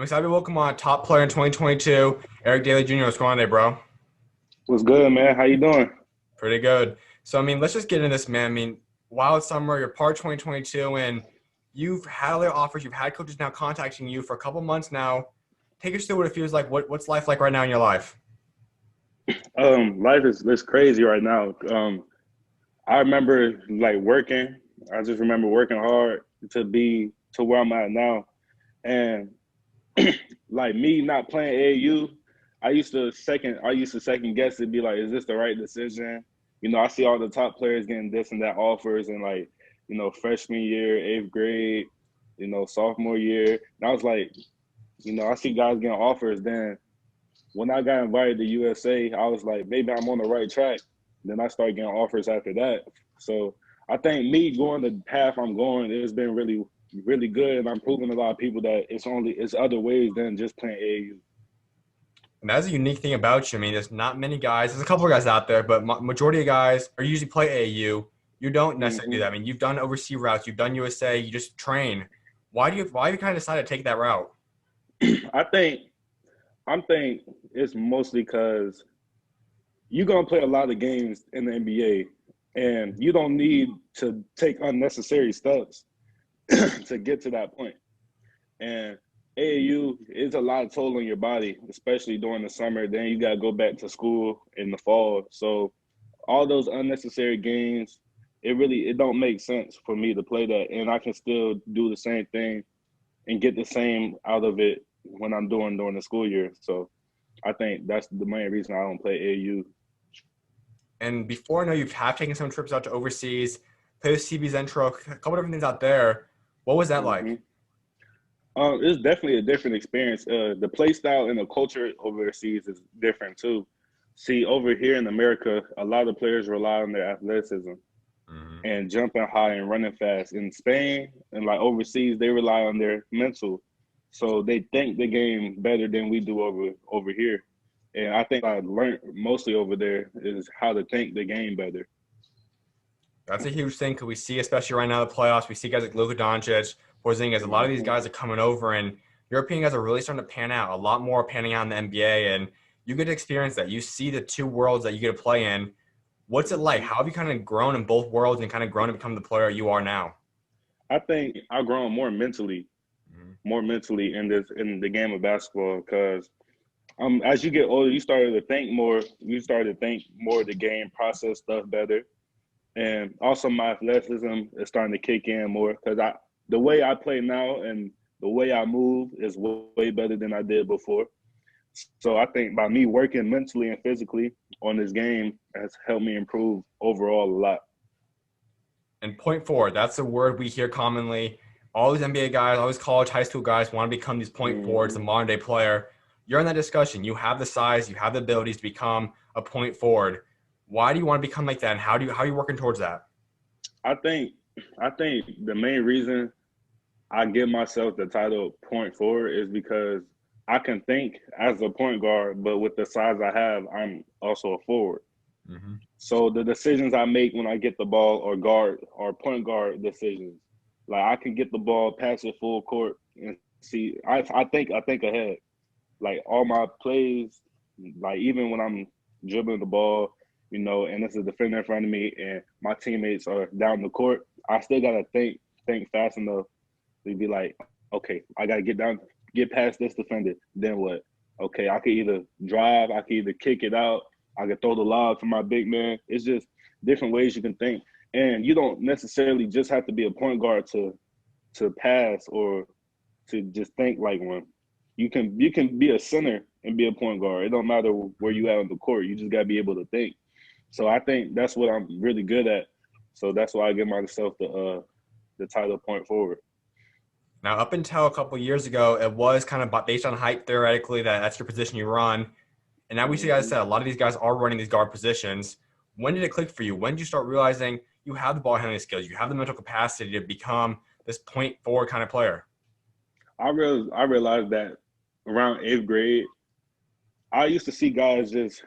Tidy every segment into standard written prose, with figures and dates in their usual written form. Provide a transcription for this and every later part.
I'm excited to welcome on top player in 2022, Eric Dailey Jr. What's going on today, bro? What's good, man? How you doing? Pretty good. So, let's just get into this, man. While it's summer, you're part of 2022, and you've had other offers. You've had coaches now contacting you for a couple months now. Take us through what it feels like. What's life like right now in your life? Life is crazy right now. I remember like working. I just remember working hard to be to where I'm at now, and like me not playing AAU, I used to second guess it, be like, is this the right decision? I see all the top players getting this and that offers, and like, freshman year, eighth grade, sophomore year. And I was like, I see guys getting offers. Then when I got invited to USA, I was like, maybe I'm on the right track. Then I started getting offers after that. So I think me going the path I'm going, it's been really, really good, and I'm proving to a lot of people that it's other ways than just playing AAU. And that's a unique thing about you. There's not many guys. There's a couple of guys out there, but majority of guys are usually play AAU. You don't necessarily do hmm that. You've done overseas routes. You've done USA. You just train. Why do you kind of decide to take that route? I think it's mostly because you're gonna play a lot of games in the NBA, and you don't need to take unnecessary steps to get to that point. And AAU is a lot of toll on your body, especially during the summer. Then you gotta go back to school in the fall. So all those unnecessary games, it don't make sense for me to play that, and I can still do the same thing and get the same out of it when I'm doing during the school year. So I think that's the main reason I don't play AAU. And before I know you've have taken some trips out to overseas, play with CB's intro, a couple different things out there. What was that like? hmm it's definitely a different experience. The play style and the culture overseas is different too. See, over here in America, a lot of players rely on their athleticism Hmm. and jumping high and running fast. In Spain and like overseas, they rely on their mental. So they think the game better than we do over here. And I think I learned mostly over there is how to think the game better. That's a huge thing because we see, especially right now, the playoffs, we see guys like Luka Doncic, Porzingis. A lot of these hmm guys are coming over, and European guys are really starting to pan out. A lot more panning out in the NBA, and you get to experience that. You see the two worlds that you get to play in. What's it like? hmm How have you kind of grown in both worlds and kind of grown to become the player you are now? I think I've grown Mhm. more mentally in the game of basketball because as you get older, you started to think more. You started to think more of the game, process stuff better, and also my athleticism is starting to kick in more because I the way I play now and the way I move is way better than I did before. So I think by me working mentally and physically on this game has helped me improve overall a lot. And point forward, that's a word we hear commonly. All these NBA guys, all these college, high school guys want to become these point forwards, the hmm modern day player. You're in that discussion. You have the size, you have the abilities to become a point forward. Why do you want to become like that? And how are you working towards that? I think I think the main reason I give myself the title point forward is because I can think as a point guard, but with the size I have, I'm also a forward. Hmm. So the decisions I make when I get the ball or guard or point guard decisions, like I can get the ball, pass it full court, and see. I think ahead. Like all my plays, like even when I'm dribbling the ball, and there's a defender in front of me, and my teammates are down the court, I still gotta think fast enough to be like, okay, I gotta get past this defender. Then what? Okay, I could either drive, I could either kick it out, I could throw the lob to my big man. It's just different ways you can think, and you don't necessarily just have to be a point guard to pass or to just think like one. You can be a center and be a point guard. It don't matter where you at on the court. You just gotta be able to think. So I think that's what I'm really good at. So that's why I give myself the title point forward. Now, up until a couple years ago, it was kind of based on height theoretically that that's your position you run. And now we see, as I hmm said, a lot of these guys are running these guard positions. When did it click for you? When did you start realizing you have the ball handling skills, you have the mental capacity to become this point forward kind of player? I realized that around eighth grade, I used to see guys just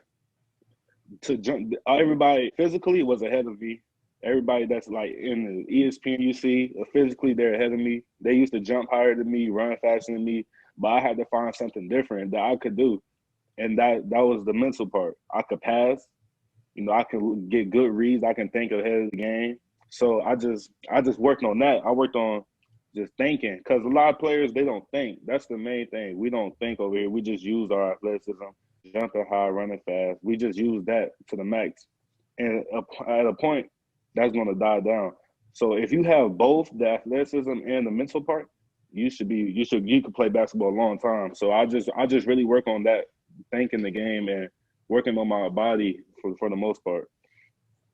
to jump. Everybody physically was ahead of me. Everybody that's like in the ESPN you see, physically they're ahead of me. They used to jump higher than me, run faster than me. but I had to find something different that I could do. And that was the mental part. I could pass, I can get good reads. I can think ahead of the game. So I just worked on that. I worked on just thinking, because a lot of players, they don't think. That's the main thing. We don't think over here. We just use our athleticism, jumping high, running fast. We just use that to the max. And at a point, that's going to die down. So if you have both the athleticism and the mental part, you could play basketball a long time. So I just really work on that, thinking the game and working on my body for the most part.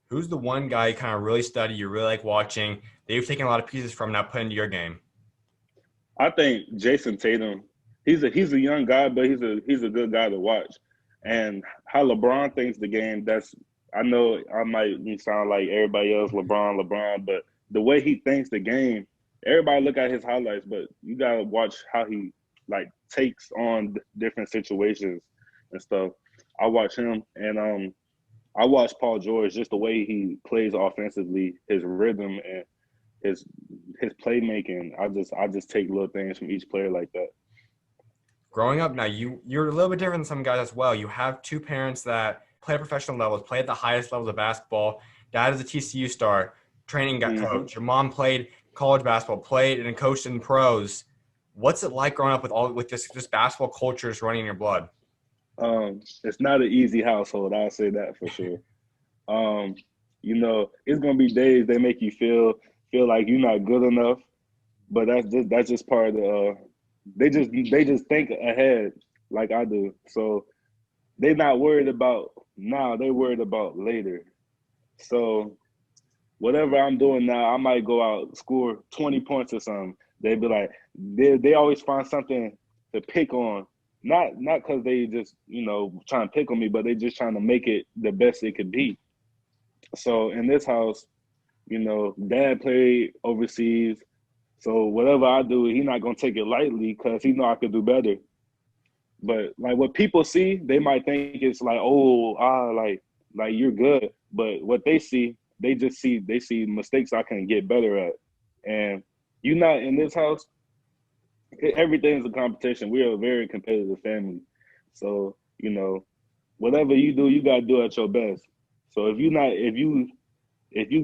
Who's the one guy you kind of really study, you really like watching, that you've taken a lot of pieces from now put into your game? I think Jason Tatum. He's a young guy, but he's a good guy to watch. And how LeBron thinks the game, I know I might sound like everybody else, LeBron, but the way he thinks the game, everybody look at his highlights, but you gotta watch how he takes on different situations and stuff. I watch him, and I watch Paul George, just the way he plays offensively, his rhythm and his playmaking. I just take little things from each player like that. Growing up now, you're a little bit different than some guys as well. You have two parents that play at professional levels, play at the highest levels of basketball. Dad is a TCU star, training coach. Your mom played college basketball, played and coached in pros. What's it like growing up with this basketball culture just running in your blood? It's not an easy household. I'll say that for sure. It's gonna be days they make you feel like you're not good enough, but that's just part of the. They just think ahead like I do. So they're not worried about now. They're worried about later. So whatever I'm doing now, I might go out, score 20 points or something. They'd be like, they always find something to pick on. Not because they just, trying to pick on me, but they just trying to make it the best it could be. So in this house, Dad played overseas. So whatever I do, he's not going to take it lightly because he know I could do better. But what people see, they might think it's like you're good. But what they see, they see mistakes I can get better at. And you're not in this house, everything's a competition. We are a very competitive family. So, whatever you do, you got to do at your best. So if you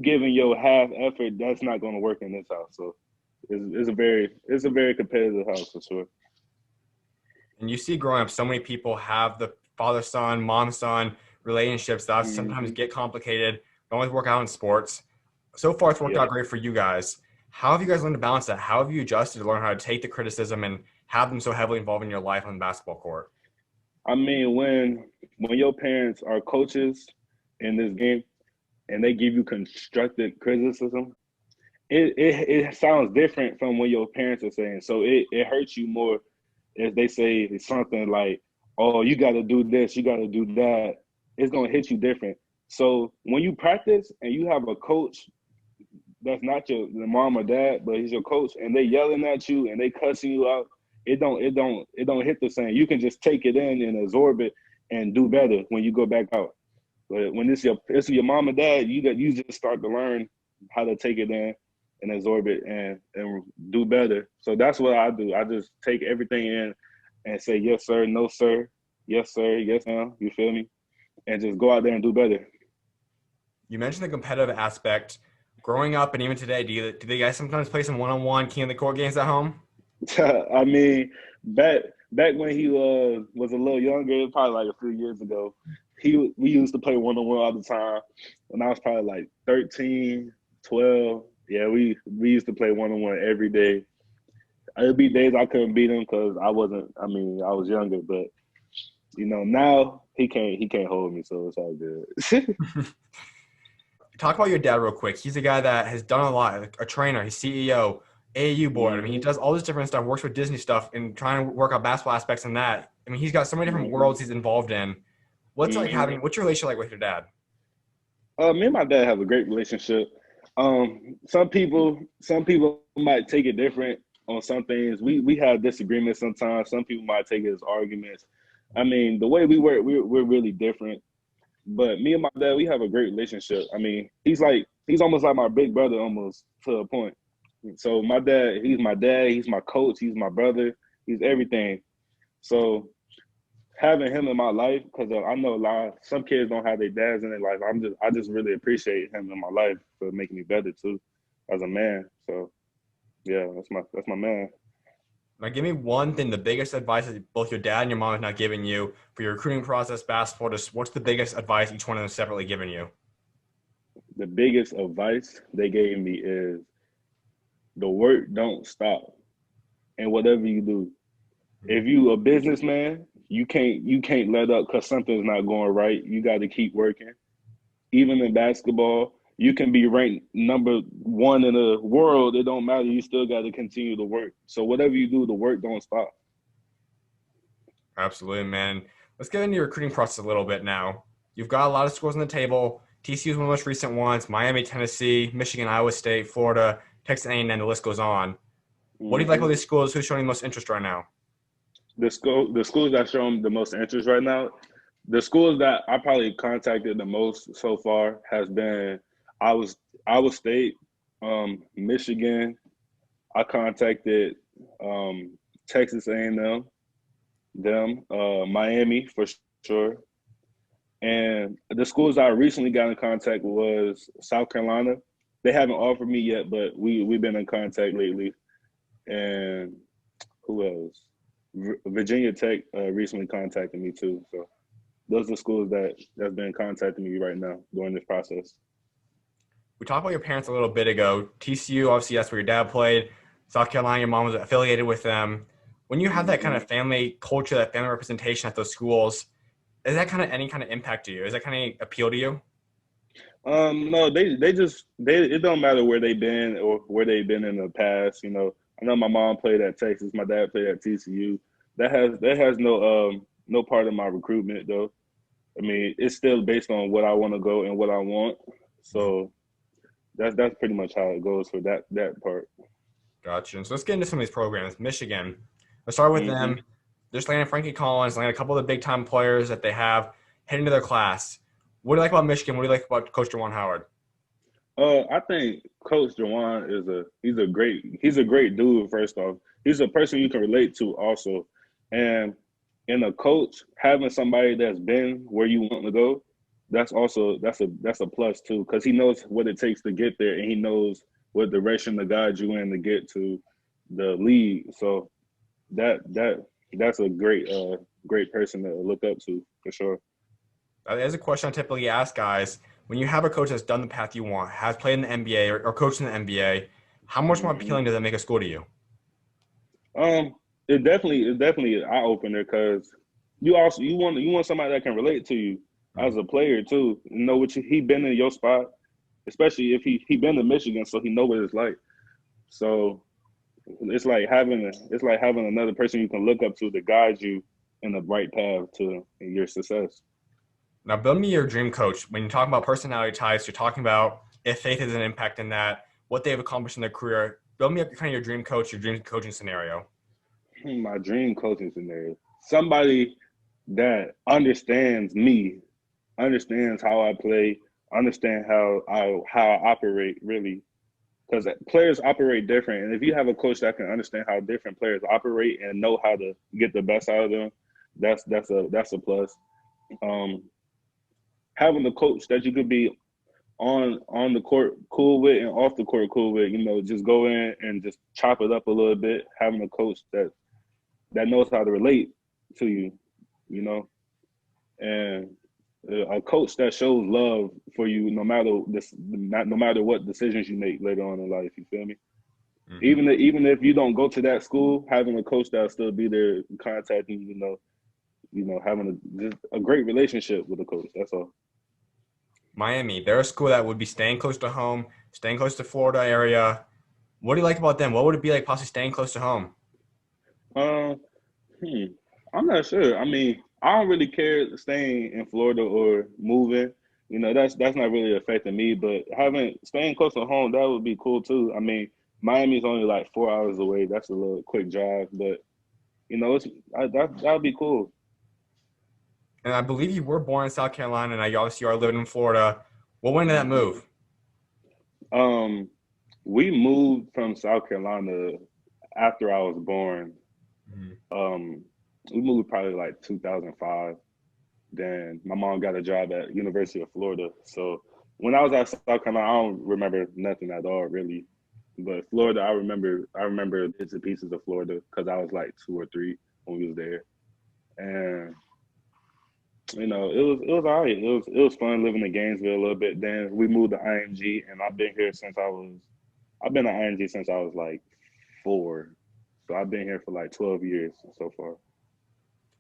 giving your half effort, that's not going to work in this house. So it's a very competitive house for sure. And you see growing up, so many people have the father-son, mom-son relationships that sometimes get complicated. Don't always work out in sports. So far, it's worked out great for you guys. How have you guys learned to balance that? How have you adjusted to learn how to take the criticism and have them so heavily involved in your life on the basketball court? I mean, when your parents are coaches in this game and they give you constructive criticism, it sounds different from what your parents are saying. So it hurts you more if they say something like, oh, you got to do this, you got to do that. It's going to hit you different. So when you practice and you have a coach that's not your mom or dad, but he's your coach, and they yelling at you and they cussing you out, it don't hit the same. You can just take it in and absorb it and do better when you go back out. But when it's your mom and dad, you just start to learn how to take it in and absorb it and do better. So that's what I do. I just take everything in and say yes sir, no sir, yes sir, yes ma'am. You feel me? And just go out there and do better. You mentioned the competitive aspect. Growing up and even today, do they guys sometimes play some one-on-one king of the court games at home? I mean, back when he was a little younger, probably like a few years ago, we used to play one-on-one all the time. When I was probably like 13, 12, yeah, we used to play one-on-one every day. There'd be days I couldn't beat him because I was younger, but now he can't hold me, so it's all good. Talk about your dad real quick. He's a guy that has done a lot, like a trainer, he's CEO, AAU board. I mean, he does all this different stuff, works with Disney stuff and trying to work out basketball aspects in that. I mean, he's got so many different worlds he's involved in. What's what's your relationship like with your dad? Me and my dad have a great relationship. Some people might take it different on some things. We have disagreements sometimes. Some people might take it as arguments. I mean, the way we work, we're really different. But me and my dad, we have a great relationship. I mean, he's almost like my big brother almost to a point. So my dad, he's my coach, he's my brother. He's everything. So having him in my life, because I know some kids don't have their dads in their life. I just really appreciate him in my life for making me better too, as a man. So yeah, that's my man. Now, give me one thing, the biggest advice that both your dad and your mom have not given you for your recruiting process, basketball. Just what's the biggest advice each one of them separately given you? The biggest advice they gave me is the work don't stop, and whatever you do, if you a businessman, you can't let up because something's not going right. You got to keep working. Even in basketball, you can be ranked number one in the world. It don't matter. You still got to continue to work. So whatever you do, the work don't stop. Absolutely, man. Let's get into your recruiting process a little bit now. You've got a lot of schools on the table. TCU is one of the most recent ones. Miami, Tennessee, Michigan, Iowa State, Florida, Texas A&M. The list goes on. What do you like about these schools? Who's showing the most interest right now? The schools that show them the most interest right now, the schools that I probably contacted the most so far has been Iowa State, Michigan. I contacted Texas A&M, Miami for sure, and the schools I recently got in contact was South Carolina. They haven't offered me yet, but we've been in contact lately. And who else? Virginia Tech recently contacted me too. So those are the schools that's been contacting me right now during this process. We talked about your parents a little bit ago. TCU, obviously, that's where your dad played. South Carolina, your mom was affiliated with them. When you have that kind of family culture, that family representation at those schools, is that kind of any kind of impact to you? Is that kind of appeal to you? No, they it don't matter where they've been or where they've been in the past. I know my mom played at Texas, my dad played at TCU. That has no part of my recruitment though. I mean, it's still based on what I want to go and what I want. So that's pretty much how it goes for that part. Gotcha. So let's get into some of these programs. Michigan, let's start with hmm them. Just landed Frankie Collins, landed a couple of the big time players that they have heading to their class. What do you like about Michigan? What do you like about Coach Juwan Howard? I think Coach Jawan he's a great dude. First off, he's a person you can relate to also, and in a coach having somebody that's been where you want to go, that's a plus too because he knows what it takes to get there and he knows what direction to guide you in to get to the league. So that's a great person to look up to for sure. There's a question I typically ask guys. When you have a coach that's done the path you want, has played in the NBA or coached in the NBA, how much more hmm appealing does that make a school to you? Um, it's definitely an eye opener because you want somebody that can relate to you as a player too. You know what he been in your spot, especially if he been to Michigan, so he know what it's like. So it's like having another person you can look up to guide you in the right path to your success. Now, build me your dream coach. When you talk about personality types, you're talking about if faith has an impact in that, what they've accomplished in their career. Build me up kind of your dream coach, your dream coaching scenario. My dream coaching scenario: somebody that understands me, understands how I play, understand how I operate really. Because players operate different, and if you have a coach that can understand how different players operate and know how to get the best out of them, that's a plus. Um, Having a coach that you could be on the court cool with and off the court cool with, just go in and just chop it up a little bit. Having a coach that knows how to relate to you, you know, and a coach that shows love for you no matter what decisions you make later on in life. You feel me? Mm-hmm. Even if you don't go to that school, having a coach that'll still be there contacting having just a great relationship with the coach. That's all. Miami, they're a school that would be staying close to home, staying close to Florida area. What do you like about them? What would it be like possibly staying close to home? Um, hmm, I'm not sure. I mean, I don't really care staying in Florida or moving. That's not really affecting me. But having staying close to home, that would be cool too. I mean, Miami's only like 4 hours away. That's a little quick drive, but that would be cool. And I believe you were born in South Carolina, and you obviously are living in Florida. What went into that hmm move? Um, we moved from South Carolina after I was born. Mhm. Um, we moved probably like 2005. Then my mom got a job at University of Florida. So when I was at South Carolina, I don't remember nothing at all really. But Florida, I remember bits and pieces of Florida because I was like 2 or 3 when we was there. And it was all right. It was fun living in Gainesville a little bit. Then we moved to IMG, and I've been at IMG since I was like 4. So I've been here for like 12 years so far.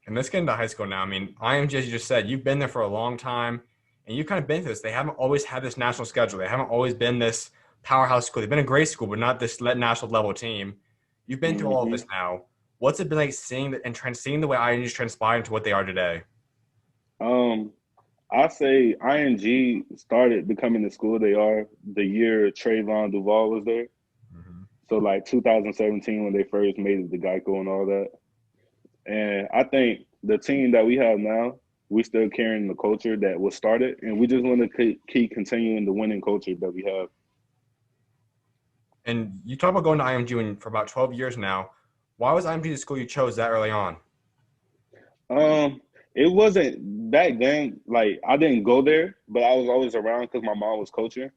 And let's get into high school now. I mean, IMG, as you just said, you've been there for a long time, and you've kind of been through this. They haven't always had this national schedule. They haven't always been this powerhouse school. They've been a great school, but not this national level team. You've been through all of hmm this now. What's it been like seeing the way IMG's transpired into what they are today? Um, I say ING started becoming the school they are the year Trayvon Duval was there. Mhm. So like 2017 when they first made it to Geico and all that. And I think the team that we have now, we still carrying the culture that was started, and we just want to keep continuing the winning culture that we have. And you talk about going to IMG for about 12 years now. Why was IMG the school you chose that early on? Um, it wasn't back then. Like I didn't go there, but I was always around because my mom was coaching.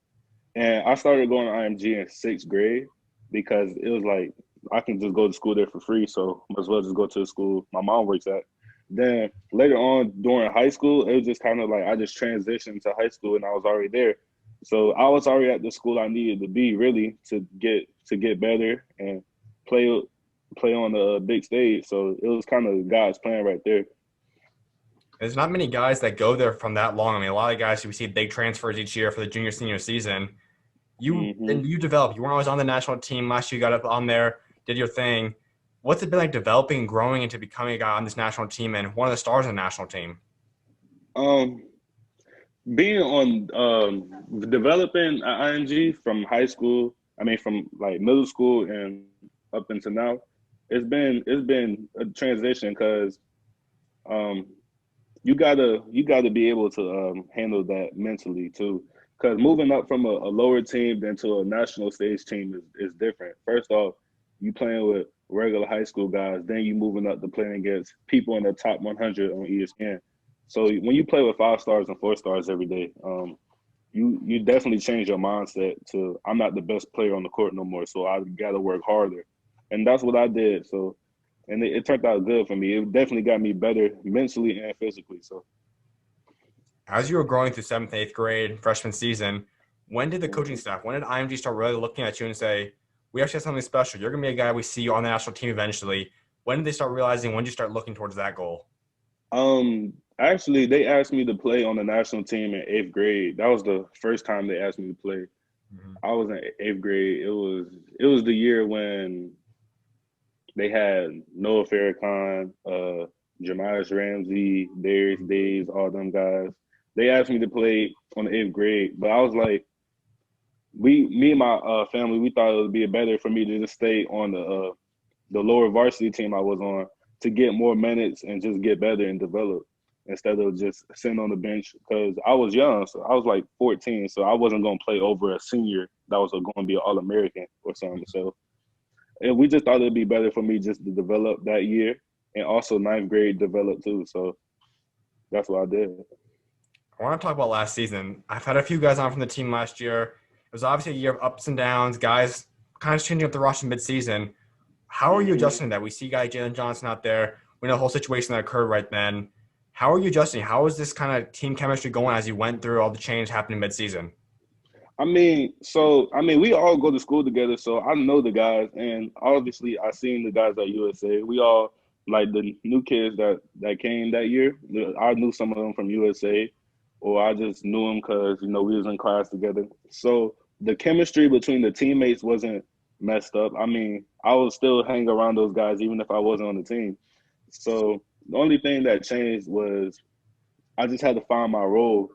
And I started going to IMG in 6th grade because it was like I can just go to school there for free. So might as well just go to the school my mom works at. Then later on during high school, it was just kind of like I just transitioned to high school and I was already there. So I was already at the school I needed to be really to get better and play play on the big stage. So it was kind of God's plan right there. There's not many guys that go there from that long. I mean, a lot of guys we see big transfers each year for the junior senior season. hmm You developed. You weren't always on the national team. Last year, you got up on there, did your thing. What's it been like developing and growing into becoming a guy on this national team and one of the stars of the national team? Um, being on developing at IMG from high school, I mean from like middle school and up until now, it's been a transition because um, you gotta be able to handle that mentally too. Because moving up from a lower team than to a national stage team is different. First off, you playing with regular high school guys, then you moving up to playing against people in the top 100 on ESPN. So when you play with 5 stars and 4 stars every day, you definitely change your mindset to I'm not the best player on the court no more, so I got to work harder, and that's what I did. So, and it turned out good for me. It definitely got me better mentally and physically. So, As you were growing through seventh, eighth grade, freshman season, when did the coaching mhm. staff, when did IMG start really looking at you and say, we actually have something special? You're going to be a guy we see you on the national team eventually. When did they start realizing, when did you start looking towards that goal? Actually, they asked me to play on the national team in 8th grade. That was the first time they asked me to play. Mhm. I was in 8th grade. It was the year when they had Noah Farrakhan, Jemias Ramsey, Darius Days, all them guys. They asked me to play on the 8th grade, but I was like, me and my family, we thought it would be better for me to just stay on the lower varsity team I was on to get more minutes and just get better and develop instead of just sitting on the bench because I was young, so I was like 14, so I wasn't gonna play over a senior that was going to be an All American or something. So and we just thought it'd be better for me just to develop that year and also 9th grade develop too. So that's what I did. I want to talk about last season. I've had a few guys on from the team last year. It was obviously a year of ups and downs, guys kind of changing up the roster mid-season. How are you hmm adjusting to that? We see guy Jaden Johnson out there. We know the whole situation that occurred right then. How are you adjusting? How is this kind of team chemistry going as you went through all the change happening mid-season? we all go to school together, so I know the guys, and obviously I seen the guys at USA. We all like the new kids that came that year. I knew some of them from USA, or I just knew them because we was in class together. So the chemistry between the teammates wasn't messed up. I would still hang around those guys even if I wasn't on the team. So the only thing that changed was I just had to find my role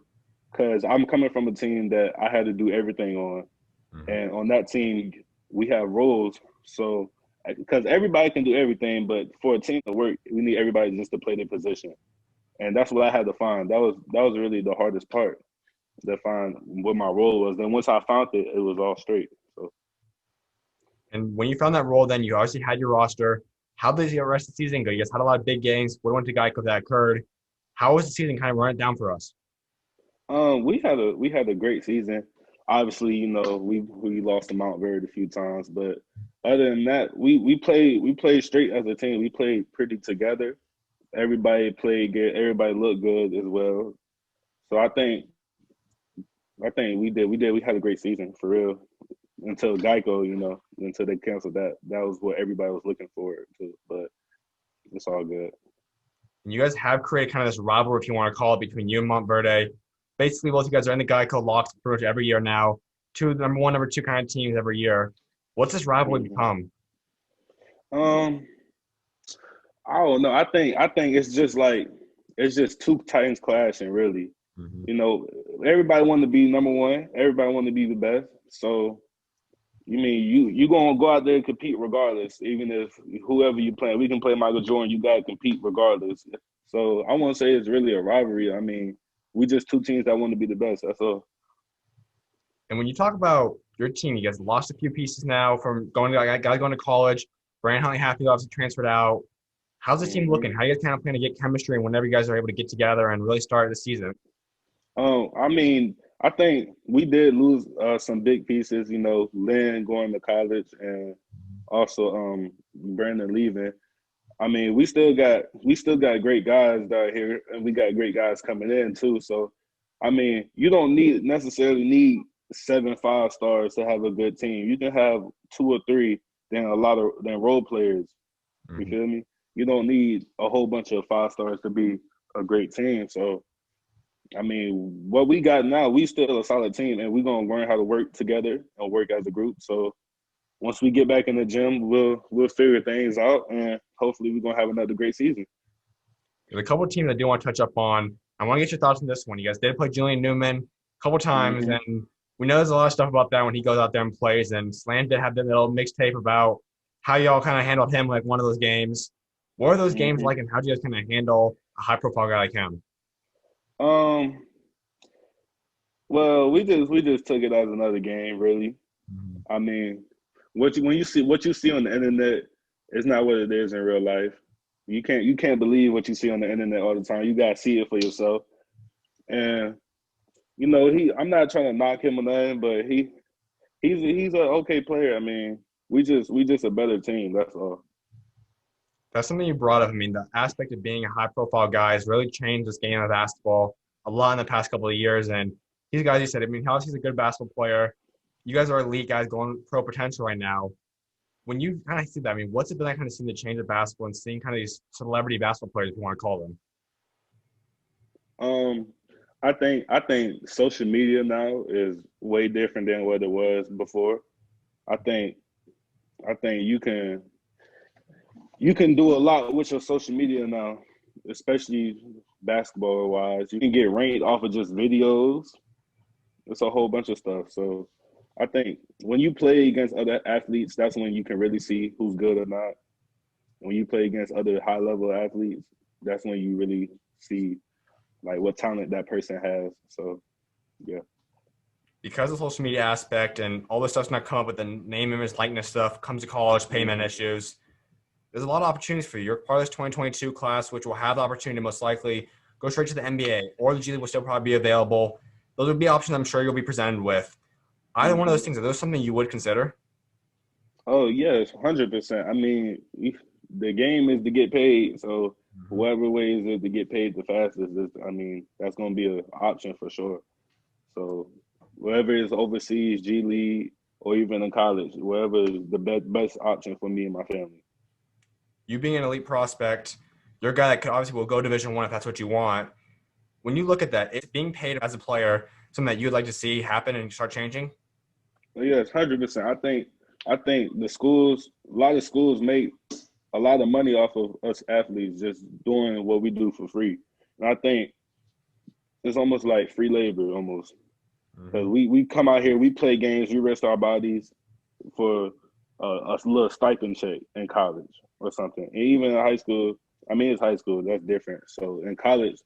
because I'm coming from a team that I had to do everything on, Mhm. and on that team we have roles. So because everybody can do everything, but for a team to work, we need everybody just to play their position, and that's what I had to find. That was really the hardest part to find what my role was. Then once I found it, it was all straight. So And when you found that role, then you obviously had your roster. How did the rest of the season go? You guys had a lot of big games. What went to Geico that occurred? How was the season kind of run it down for us? We had a great season. Obviously, we lost to Mount Verde a few times, but other than that, we played straight as a team. We played pretty together. Everybody played good. Everybody looked good as well. So I think we had a great season for real until Geico, until they canceled that. That was what everybody was looking forward to. But it's all good. And you guys have created kind of this rivalry, if you want to call it, between you and Montverde. Basically, both you guys are in the Geico locks pretty much every year now. Two number one, number two kind of teams every year. What's this rivalry hmm become? Um, I don't know. I think it's just two Titans clashing really. Mhm. You know, everybody want to be number one. Everybody want to be the best. So you mean you gonna go out there and compete regardless, even if whoever you play, we can play Michael Jordan. You gotta compete regardless. So I won't say it's really a rivalry. I mean, we just two teams that want to be the best. That's all. And when you talk about your team, you guys lost a few pieces now from guys going to college. Brand Huntley-Hatfield obviously transferred out. How's the team hmm looking? How you guys kind of plan to get chemistry and whenever you guys are able to get together and really start the season? I mean, I think we did lose some big pieces. Lynn going to college and also Brandon leaving. I mean, we still got great guys down here, and we got great guys coming in too. So, I mean, you don't necessarily need 7 5 stars to have a good team. You can have two or three, then a lot of then role players. You Mhm. feel me? You don't need a whole bunch of 5 stars to be a great team. So, I mean, what we got now, we still a solid team, and we're gonna learn how to work together and work as a group. So once we get back in the gym, we'll figure things out, and hopefully we're gonna have another great season. There's a couple of teams I do want to touch up on. I want to get your thoughts on this one. You guys did play Julian Newman a couple times, hmm and we know there's a lot of stuff about that when he goes out there and plays. And Slam did have that little mixtape about how y'all kind of handled him like one of those games. What are those games hmm like, and how do you guys kind of handle a high-profile guy like him? Um. Well, we just took it as another game, really. Mhm. I mean, what you see on the internet is not what it is in real life. You can't believe what you see on the internet all the time. You gotta see it for yourself. And I'm not trying to knock him or nothing, but he's an okay player. I mean, we just a better team. That's all. That's something you brought up. I mean, the aspect of being a high-profile guy has really changed this game of basketball a lot in the past couple of years. And these guys, you said, I mean, Hollis, he's a good basketball player. You guys are elite guys going pro potential right now. When you kind of see that, I mean, what's it been like kind of seeing the change of basketball and seeing kind of these celebrity basketball players, if you want to call them? Um, I think social media now is way different than what it was before. I think I think you can do a lot with your social media now, especially basketball wise. You can get ranked off of just videos. It's a whole bunch of stuff. So I think when you play against other athletes, that's when you can really see who's good or not. When you play against other high level athletes, that's when you really see like what talent that person has. So yeah. Because of the social media aspect and all this stuff's not come up with the name, image, likeness stuff, comes to college, payment hmm issues, there's a lot of opportunities for you. You're part of this 2022 class, which will have the opportunity to most likely go straight to the NBA or the G League will still probably be available. Those would be options I'm sure you'll be presented with. Either one of those hmm things, are those something you would consider? Oh yes, 100%. I mean, the game is to get paid. So Mhm. whatever way is it to get paid the fastest, I mean, that's going to be an option for sure. So wherever is overseas, G League, or even in college, wherever is the best option for me and my family. You being an elite prospect, you're a guy that could obviously will go Division One if that's what you want. When you look at that, is being paid as a player something that you'd like to see happen and start changing? But yes, 100%. I think a lot of schools make a lot of money off of us athletes just doing what we do for free. And I think it's almost like free labor almost. Because Mhm. we come out here, we play games, we risk our bodies for a little stipend check in college or something. And even in high school, I mean, it's high school, that's different. So in college,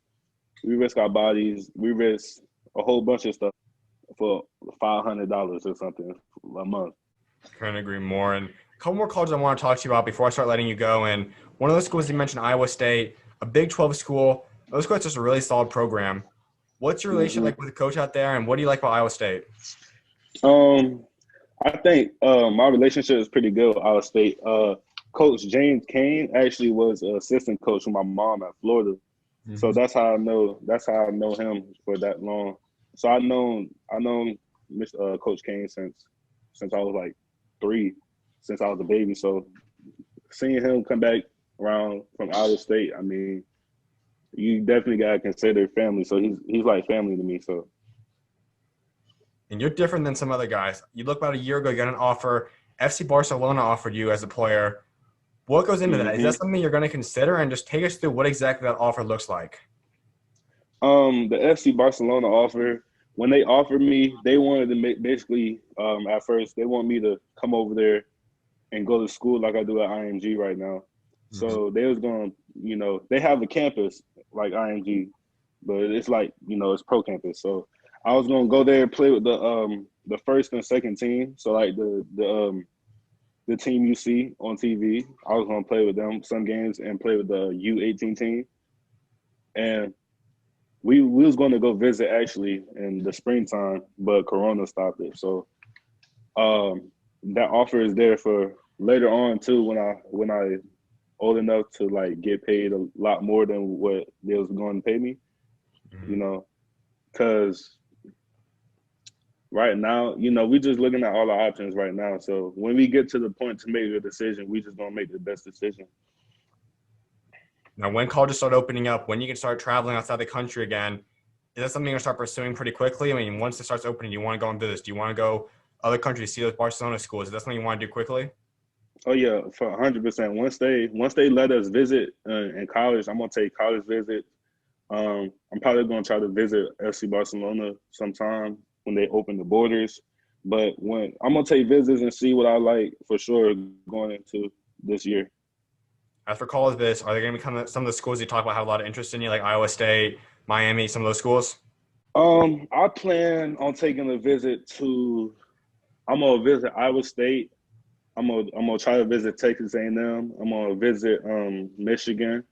we risk our bodies, we risk a whole bunch of stuff for $500 or something a month. Couldn't agree more. And couple more colleges I want to talk to you about before I start letting you go. And one of those schools you mentioned, Iowa State, a Big 12 school. Those schools just a really solid program. What's your relationship hmm like with the coach out there, and what do you like about Iowa State? Um, I think my relationship is pretty good with Iowa State. Coach James Kane actually was an assistant coach with my mom at Florida, so Mhm. that's how I know. That's how I know him for that long. So I know Mr. Coach Kane since I was like 3, since I was a baby. So seeing him come back around from Iowa State, I mean, you definitely gotta consider family. So he's like family to me. So And you're different than some other guys. You look about a year ago, you got an offer. FC Barcelona offered you as a player. What goes into that? Is that hmm something you're going to consider? And just take us through what exactly that offer looks like. the FC Barcelona offer, when they offered me, they wanted to make basically at first they want me to come over there and go to school like I do at IMG right now. Mhm. So they was going, they have a campus like IMG, but it's like, it's pro campus. So I was gonna go there and play with the first and second team. So like the team you see on TV, I was gonna play with them some games and play with the U18 team. And we was going to go visit actually in the springtime, but Corona stopped it. So that offer is there for later on too when I old enough to like get paid a lot more than what they was going to pay me, you Mhm. know, because right now, we just looking at all the options right now. So when we get to the point to make a decision, we just gonna make the best decision. Now, when colleges start opening up, when you can start traveling outside the country again, is that something you're going to start pursuing pretty quickly? I mean, once it starts opening, do you want to go and do this? Do you want to go other countries, see those Barcelona schools? Is that something you want to do quickly? Oh yeah, for 100%. Once they let us visit in college, I'm gonna take college visits. I'm probably gonna try to visit FC Barcelona sometime when they open the borders. But when I'm gonna take visits and see what I like for sure going into this year. As for college this, are they going to become some of the schools you talk about have a lot of interest in you, like Iowa State, Miami, some of those schools? I plan on taking a visit to. I'm gonna visit Iowa State. I'm gonna try to visit Texas A&M. I'm gonna visit Michigan.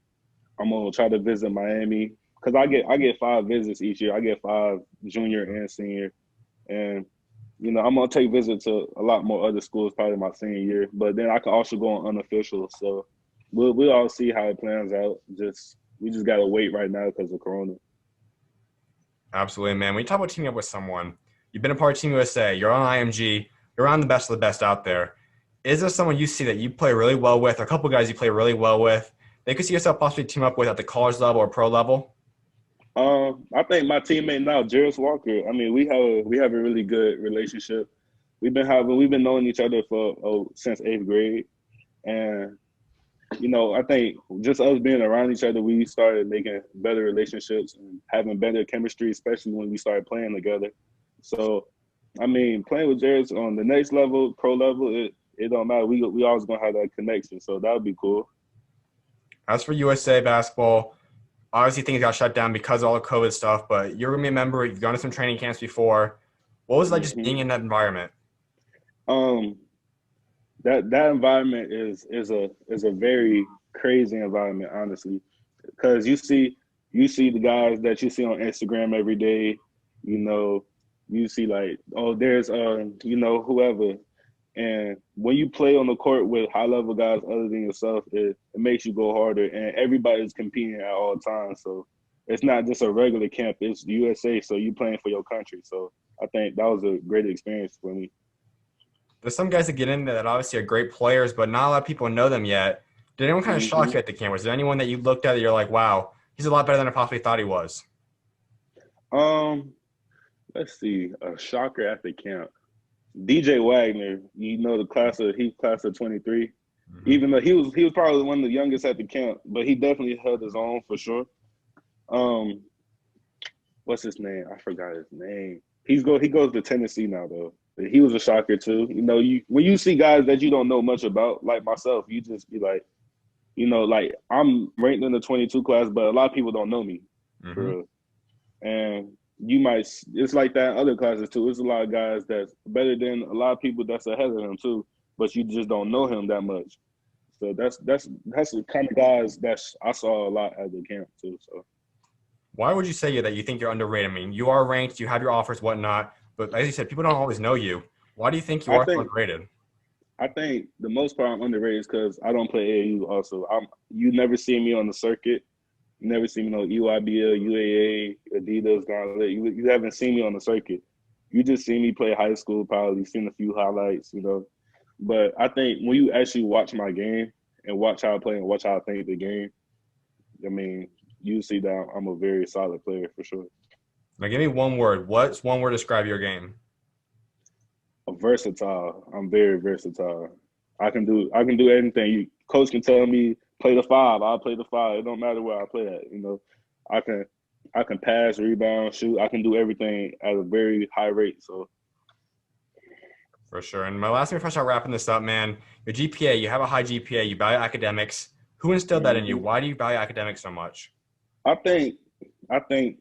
I'm gonna try to visit Miami because I get 5 visits each year. I get 5 junior and senior, and I'm gonna take visits to a lot more other schools probably my senior year. But then I can also go on unofficial. So we'll all see how it plans out. We just gotta wait right now because of Corona. Absolutely, man. When you talk about teaming up with someone, you've been a part of Team USA, you're on IMG, you're on the best of the best out there. Is there someone you see that you play really well with, or a couple of guys you play really well with, they could see yourself possibly team up with at the college level or pro level? I think my teammate now, Jairus Walker. I mean, we have a really good relationship. We've been knowing each other for since 8th grade, and I think just us being around each other, we started making better relationships and having better chemistry, especially when we started playing together. So, I mean, playing with Jairus on the next level, pro level, it don't matter. We always gonna have that connection, so that would be cool. As for USA basketball, obviously things got shut down because of all the COVID stuff, but you're going to be a member. You've gone to some training camps before. What was it like just hmm being in that environment? Um, that environment is a very crazy environment, honestly, because you see the guys that you see on Instagram every day. You know, you see like, oh, there's whoever, and when you play on the court with high level guys other than yourself, it makes you go harder, and everybody's competing at all times. So it's not just a regular camp; it's USA. So you playing for your country. So I think that was a great experience for me. There's some guys that get in there that obviously are great players, but not a lot of people know them yet. Did anyone kind of shock hmm you at the camp? Was there anyone that you looked at that you're like, wow, he's a lot better than I possibly thought he was? Um, let's see, a shocker at the camp. DJ Wagner, he class of 23. Mhm. Even though he was probably one of the youngest at the camp, but he definitely held his own for sure. Um, what's his name? I forgot his name. He goes to Tennessee now though. He was a shocker too. When you see guys that you don't know much about, like myself, you just be like, like I'm ranked in the 22 class, but a lot of people don't know me for Mhm. real. And it's like that in other classes too. There's a lot of guys that's better than a lot of people that's ahead of him too. but you just don't know him that much. So that's the kind of guys that I saw a lot at the camp too. So Why would you say that you think you're underrated? I mean, you are ranked, you have your offers, whatnot, but as you said, people don't always know you. Why do you think you I are so think underrated? I think the most part I'm underrated is because I don't play AAU. Also, you never see me on the circuit. You never see me on EYBL, UAA, Adidas, Gauntlet. You haven't seen me on the circuit. You just see me play high school, probably seen a few highlights, you know. But I think when you actually watch my game and watch how I play and watch how I think the game, I mean, you see that I'm a very solid player for sure. Now, give me one word. What's one word to describe your game? Versatile. I'm very versatile. I can do anything. Coach can tell me play the five. I'll play the five. It don't matter where I play at. You know, I can pass, rebound, shoot. I can do everything at a very high rate. So For sure. And my last thing before I start wrapping this up, man, your GPA, you have a high GPA, you value academics. Who instilled that in you? mhm. Why do you value academics so much? I think I think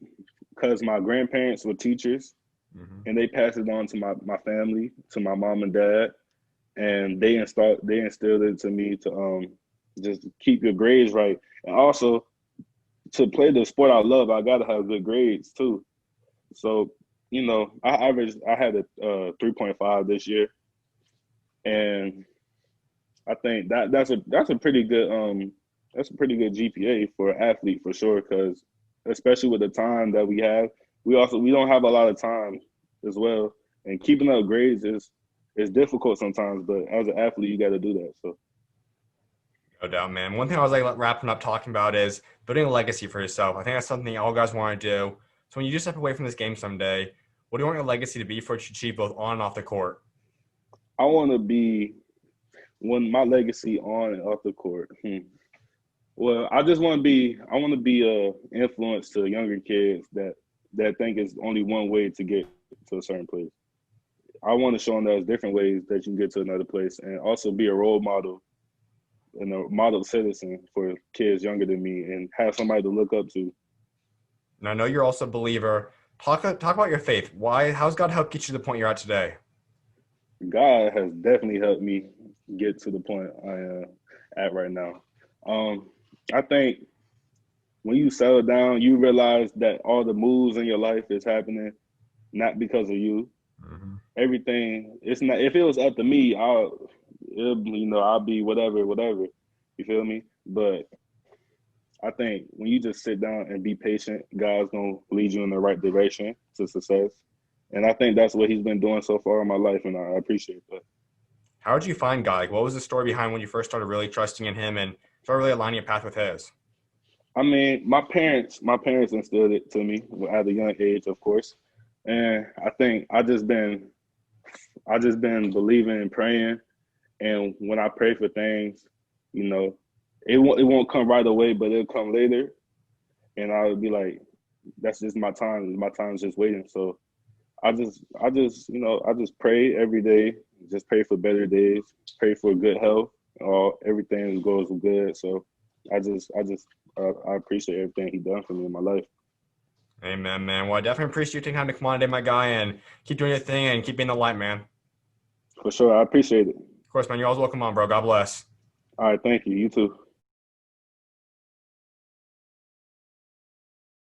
because my grandparents were teachers Mm-hmm. and they passed it on to my family, to my mom and dad, and they instilled it to me to just keep your grades right, and also to play the sport I love, I gotta have good grades too. So, you know, I had a 3.5 this year, and I think that's a pretty good GPA for an athlete for sure. Because especially with the time that we have, we don't have a lot of time as well, and keeping up grades is difficult sometimes. But as an athlete, you got to do that. So No doubt, man. One thing I was like wrapping up talking about is building a legacy for yourself. I think that's something all guys want to do. So when you do step away from this game someday, what do you want your legacy to be for what you achieve both on and off the court? I want to be when my legacy on and off the court. Well, I want to be a influence to younger kids that think it's only one way to get to a certain place. I want to show them there's different ways that you can get to another place, and also be a role model and a model citizen for kids younger than me, and have somebody to look up to. And I know you're also a believer. Talk about your faith. Why? How's God helped get you to the point you're at today? God has definitely helped me get to the point I am at right now. I think when you settle down, you realize that all the moves in your life is happening not because of you. Mm-hmm. Everything, it's not. If it was up to me, I'll be whatever. You feel me? But I think when you just sit down and be patient, God's gonna lead you in the right direction to success. And I think that's what He's been doing so far in my life, and I appreciate that. How did you find God? Like, what was the story behind when you first started really trusting in Him and started really aligning your path with His? I mean, my parents instilled it to me at a young age, of course, and I think I just been believing and praying. And when I pray for things, you know, it won't come right away, but it'll come later. And I'll be like, that's just my time. My time's just waiting. So I just pray every day. Just pray for better days. Pray for good health. Everything goes good. So I appreciate everything He done for me in my life. Amen, man. Well, I definitely appreciate you taking time to come on today, my guy, and keep doing your thing and keep being the light, man. For sure, I appreciate it. Of course, man. You're always welcome on, bro. God bless. All right, thank you. You too.